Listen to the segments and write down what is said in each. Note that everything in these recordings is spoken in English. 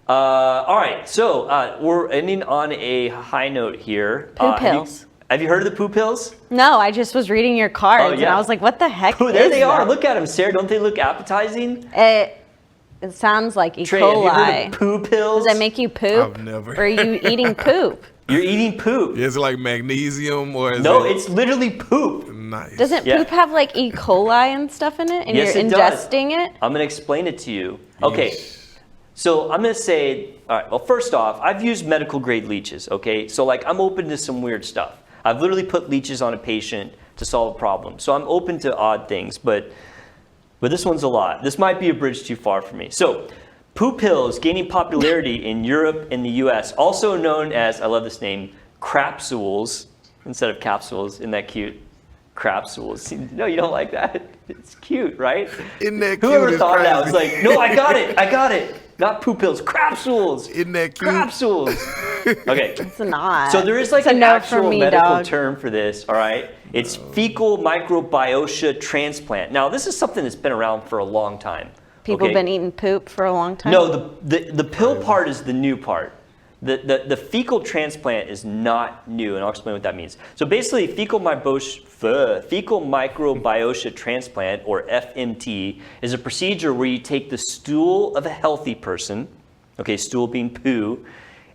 All right, so we're ending on a high note here. Poo pills. Have you heard of the poo pills? No, I just was reading your cards and I was like, what the heck is there they that? are. Look at them, Sarah. Don't they look appetizing? It sounds like E. Trey, coli. have you heard of poo pills? Does that make you poop? I've never. Or are you eating poop? You're eating poop. Is it like magnesium or is No, it? it's literally poop. Nice. Doesn't poop have like E. coli and stuff in it? And Yes, you're it does. ingesting it? I'm going to explain it to you. Okay, so I'm going to say, all right, well, first off, I've used medical grade leeches, okay? So like I'm open to some weird stuff. I've literally put leeches on a patient to solve a problem. So I'm open to odd things, but this one's a lot. This might be a bridge too far for me. So poo pills gaining popularity in Europe and the US, also known as, I love this name, crapsules instead of capsules. Isn't that cute? Crapsules. No, you don't like that? It's cute, right? Isn't that cute? Whoever thought that was like, no, I got it. Not poo pills, crapsules. Isn't that cute? Crapsules. Okay. It's not. So there is like It's a an no actual for me, medical dog. term for this, all right? It's fecal microbiota transplant. Now, this is something that's been around for a long time. People okay? been eating poop for a long time? No, the pill part is the new part. The fecal transplant is not new, and I'll explain what that means. So basically, fecal microbiota transplant, or FMT, is a procedure where you take the stool of a healthy person, okay, stool being poo,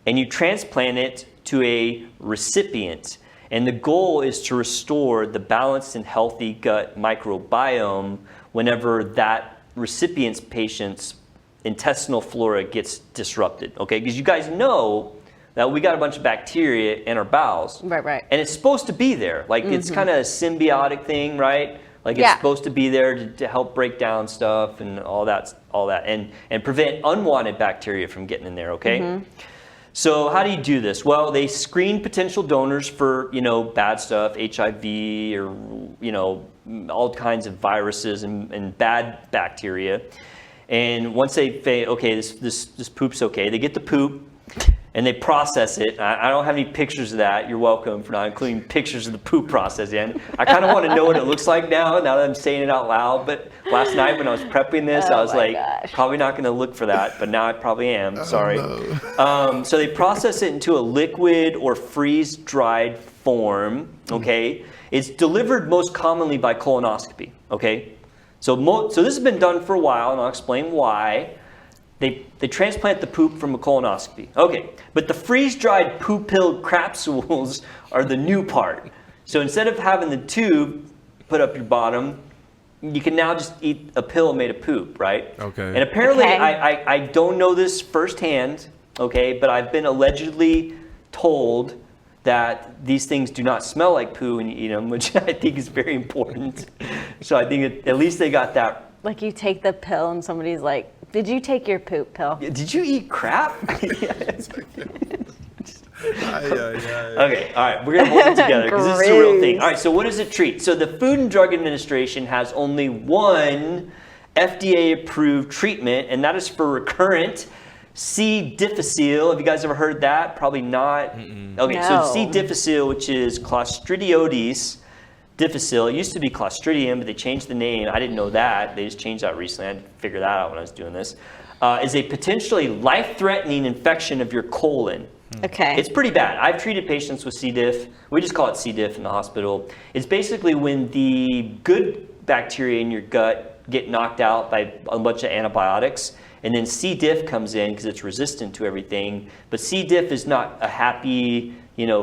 and you transplant it to a recipient. And the goal is to restore the balanced and healthy gut microbiome whenever that recipient's patient's intestinal flora gets disrupted, okay? Because you guys know that we got a bunch of bacteria in our bowels. Right. And it's supposed to be there. Like it's kind of a symbiotic thing, right? Like it's supposed to be there to help break down stuff and all that, and prevent unwanted bacteria from getting in there, okay? So how do you do this? Well, they screen potential donors for, bad stuff, HIV or, all kinds of viruses and bad bacteria. And once they say, okay, this poop's okay, they get the poop and they process it. I don't have any pictures of that. You're welcome for not including pictures of the poop process in. I kind of want to know what it looks like now that I'm saying it out loud. But last night when I was prepping this, I was like, probably not going to look for that. But now I probably am. Sorry. No. So they process it into a liquid or freeze-dried form. Okay, it's delivered most commonly by colonoscopy. Okay. So this has been done for a while, and I'll explain why. They transplant the poop from a colonoscopy. Okay, but the freeze-dried poop pill crapsules are the new part. So instead of having the tube put up your bottom, you can now just eat a pill made of poop, right? Okay. And apparently, I don't know this firsthand, okay, but I've been allegedly told that these things do not smell like poo when you eat them, which I think is very important. So I think at least they got that. Like you take the pill and somebody's like, did you take your poop pill? Did you eat crap? Okay, all right, we're gonna hold it together because this is a real thing. All right, so what does it treat? So the Food and Drug Administration has only one FDA-approved treatment, and that is for recurrent C. difficile. Have you guys ever heard that? Probably not. Okay, No. so C. difficile, which is Clostridioides difficile. It used to be Clostridium, but they changed the name. I didn't know that. They just changed that recently. I had to figure that out when I was doing this. Is a potentially life-threatening infection of your colon. Okay. It's pretty bad. I've treated patients with C. diff. We just call it C. diff in the hospital. It's basically when the good bacteria in your gut get knocked out by a bunch of antibiotics, and then C. diff comes in because it's resistant to everything. But C. diff is not a happy,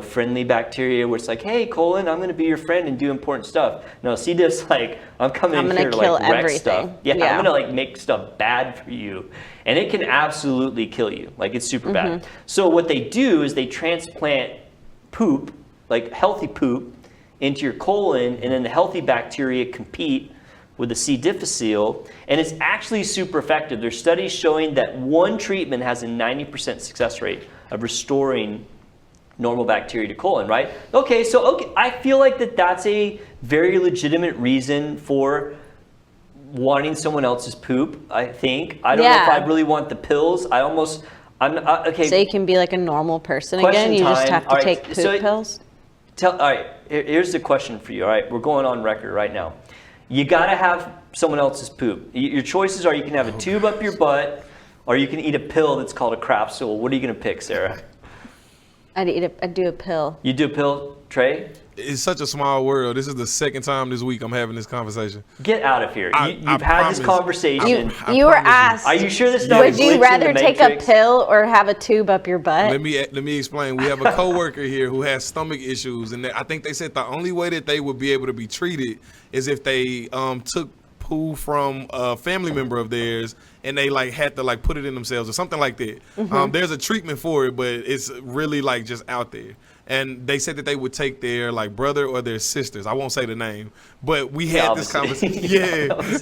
friendly bacteria where it's like, hey, colon, I'm going to be your friend and do important stuff. No, C. diff's like, I'm coming in here to like wreck stuff. Yeah, I'm going to like make stuff bad for you. And it can absolutely kill you. Like it's super bad. So what they do is they transplant poop, like healthy poop, into your colon, and then the healthy bacteria compete with the C. difficile, and it's actually super effective. There's studies showing that one treatment has a 90% success rate of restoring normal bacteria to colon, right? Okay, I feel like that's a very legitimate reason for wanting someone else's poop, I think. I don't know if I really want the pills. Okay. So you can be like a normal person Question again? You just time. have to take poop pills? All right, here's the question for you, all right? We're going on record right now. You gotta have someone else's poop. Your choices are you can have a tube up your butt, or you can eat a pill that's called a capsule. What are you going to pick, Sarah? I'd do a pill. You do a pill, Trey? It's such a small world. This is the second time this week I'm having this conversation. Get out of here. You've had promise. this conversation. You were asked. Are you sure this is not Would you rather take a pill or have a tube up your butt? Let me explain. We have a coworker here who has stomach issues, and I think they said the only way that they would be able to be treated is if they took poo from a family member of theirs and they like had to like put it in themselves or something like that. There's a treatment for it, but it's really like just out there. And they said that they would take their like brother or their sisters. I won't say the name, but we had this conversation.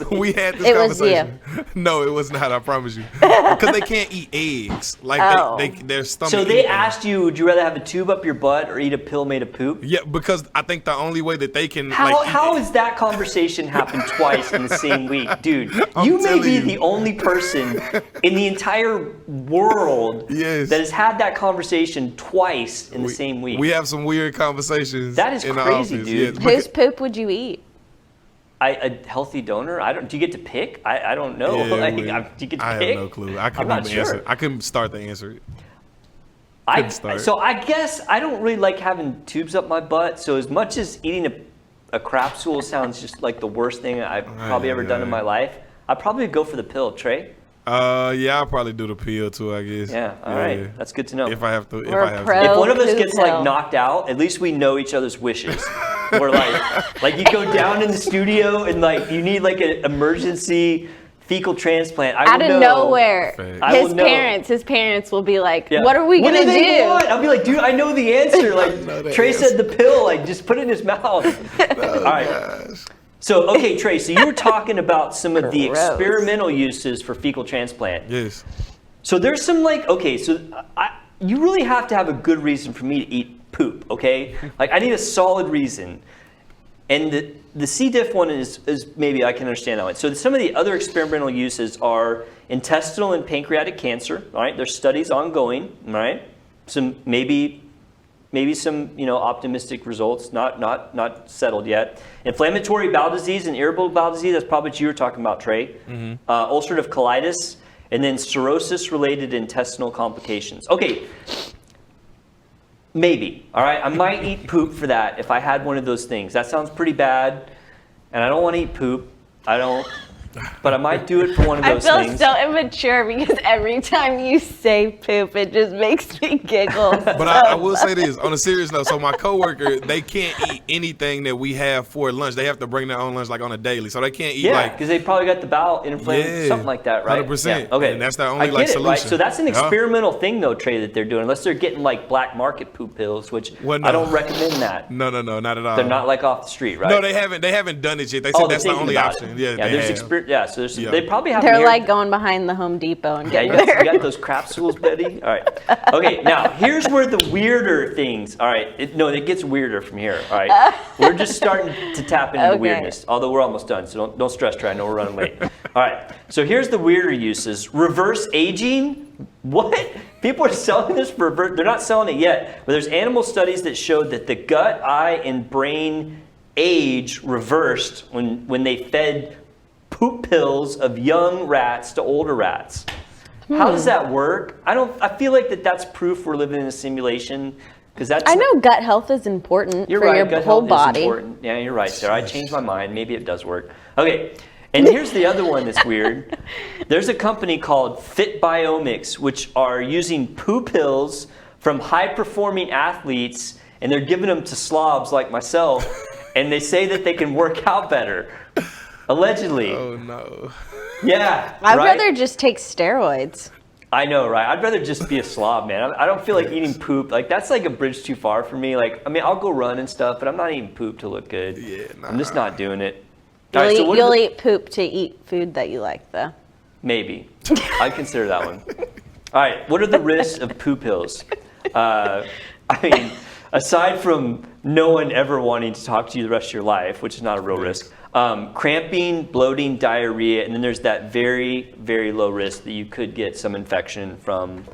We had this conversation. No, it was not. I promise you, because they can't eat eggs. Like their stomach. So they asked you, would you rather have a tube up your butt or eat a pill made of poop? Yeah, because I think the only way that they can. How has that conversation happened twice in the same week, dude? You may be the only person in the entire world that has had that conversation twice in the same week. We have some weird conversations. That is in crazy, the office. dude. Whose poop would you eat? A healthy donor? Do you get to pick? I don't know. Yeah, do you get to I pick? have no clue. I couldn't I'm not even answer. sure. I couldn't start the answer. So I guess I don't really like having tubes up my butt. So as much as eating a capsule sounds just like the worst thing I've probably ever done in my life, I'd probably go for the pill. Trey? Yeah, I'll probably do the pill too, I guess. Yeah, all right. That's good to know. If I have to. If one of us gets like knocked out, at least we know each other's wishes. We're like you go down in the studio and like you need like an emergency fecal transplant. Out of nowhere, his parents will be like, "What are we gonna do?" I'll be like, "Dude, I know the answer." Like Trey said, the pill. Like just put it in his mouth. All right. Gosh. So, okay, Trey, so you were talking about some of the experimental uses for fecal transplant. Yes. So there's some you really have to have a good reason for me to eat poop, okay? Like I need a solid reason. And the C. diff one is maybe I can understand that one. So some of the other experimental uses are intestinal and pancreatic cancer, all right? There's studies ongoing, all right? Some maybe some optimistic results, not settled yet. Inflammatory bowel disease and irritable bowel disease, that's probably what you were talking about, Trey. Ulcerative colitis, and then cirrhosis-related intestinal complications. Okay, maybe, all right? I might eat poop for that if I had one of those things. That sounds pretty bad, and I don't want to eat poop. But I might do it for one of those things. I feel so immature because every time you say poop, it just makes me giggle. But I will say this, on a serious note, so my coworker, they can't eat anything that we have for lunch. They have to bring their own lunch like on a daily. So they can't eat because they probably got the bowel inflamed, something like that, right? 100%. Yeah, okay. And that's the only solution. Right? So that's an experimental thing though, Trey, that they're doing, unless they're getting like black market poop pills, which I don't recommend that. No, not at all. They're not like off the street, right? No, they haven't done it yet. They said that's the only option. They probably have. They're like going behind the Home Depot and getting you got those capsules, Betty. All right. Okay. Now here's where the weirder things. All right. It gets weirder from here. All right. We're just starting to tap into the weirdness. Although we're almost done, so don't stress, Trey. I know we're running late. All right. So here's the weirder uses: reverse aging. What? People are selling this for reverse. They're not selling it yet, but there's animal studies that showed that the gut, eye, and brain age reversed when they fed poop pills of young rats to older rats. How does that work? I feel like that's proof we're living in a simulation, because that's. I know gut health is important for your whole body. Yeah, you're right, Sarah. I changed my mind. Maybe it does work. Okay, and here's the other one that's weird. There's a company called Fit Biomics, which are using poo pills from high-performing athletes, and they're giving them to slobs like myself, and they say that they can work out better. Allegedly. Oh no. Yeah. I'd rather just take steroids. I know, right? I'd rather just be a slob, man. I don't feel like eating poop. Like that's like a bridge too far for me. Like, I mean, I'll go run and stuff, but I'm not eating poop to look good. Yeah, nah. I'm just not doing it. You'll eat poop to eat food that you like, though. Maybe. I'd consider that one. All right. What are the risks of poop pills? I mean, aside from no one ever wanting to talk to you the rest of your life, which is not a real risk. Cramping, bloating, diarrhea, and then there's that very, very low risk that you could get some infection from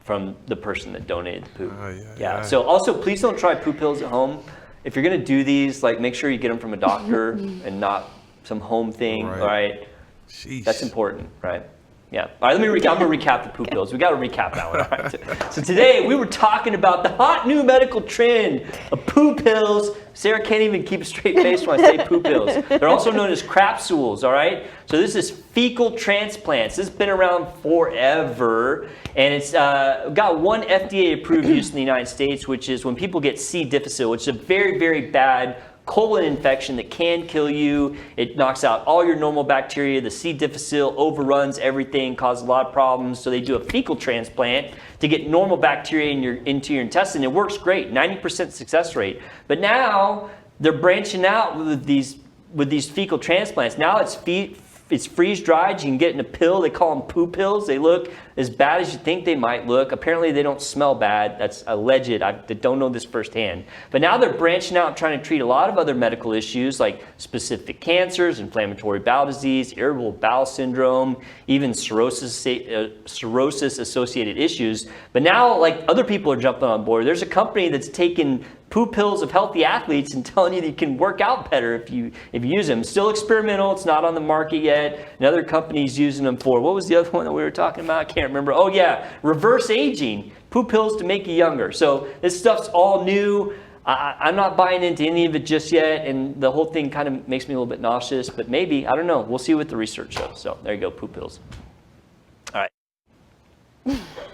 the person that donated the poop. Yeah. So also, please don't try poop pills at home. If you're gonna do these, like make sure you get them from a doctor and not some home thing. Right. All right. Sheesh. That's important, right? Yeah. All right, I'm going to recap the poo pills. We got to recap that one. All right. So today we were talking about the hot new medical trend of poo pills. Sarah can't even keep a straight face when I say poo pills. They're also known as crapsules, all right? So this is fecal transplants. This has been around forever, and it's got one FDA-approved use in the United States, which is when people get C. difficile, which is a very, very bad colon infection that can kill you. It knocks out all your normal bacteria. The C. difficile overruns everything, causes a lot of problems. So they do a fecal transplant to get normal bacteria into your intestine. It works great, 90% success rate. But now they're branching out with these fecal transplants. Now it's freeze-dried. You can get in a pill. They call them poo pills. They look as bad as you think they might look. Apparently, they don't smell bad. That's alleged. I don't know this firsthand. But now they're branching out and trying to treat a lot of other medical issues like specific cancers, inflammatory bowel disease, irritable bowel syndrome, even cirrhosis-associated issues. But now, like, other people are jumping on board. There's a company that's taken poo pills of healthy athletes and telling you that you can work out better if you use them. Still experimental. It's not on the market yet. Another company's using them for, what was the other one that we were talking about? I can't remember. Oh yeah, reverse aging. Poo pills to make you younger. So this stuff's all new. I'm not buying into any of it just yet, and the whole thing kind of makes me a little bit nauseous, but maybe, I don't know. We'll see what the research shows. So there you go, poo pills. All right.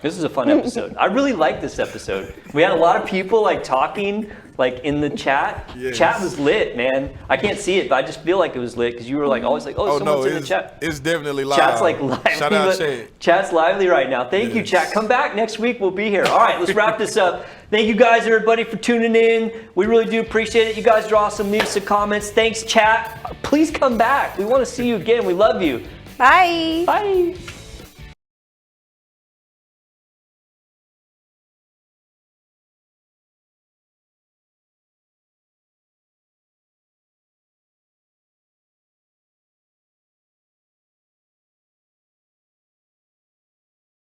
This is a fun episode. I really like this episode. We had a lot of people like talking like in the chat. Yes. Chat was lit, man. I can't see it, but I just feel like it was lit because you were like always like, oh, someone's in the chat. It's definitely live. Chat's like lively. Shout out chat. Chat's lively right now. Thank you, chat. Come back next week. We'll be here. All right, let's wrap this up. Thank you guys, everybody, for tuning in. We really do appreciate it. You guys are awesome. Leave some comments. Thanks, chat. Please come back. We want to see you again. We love you. Bye. Bye.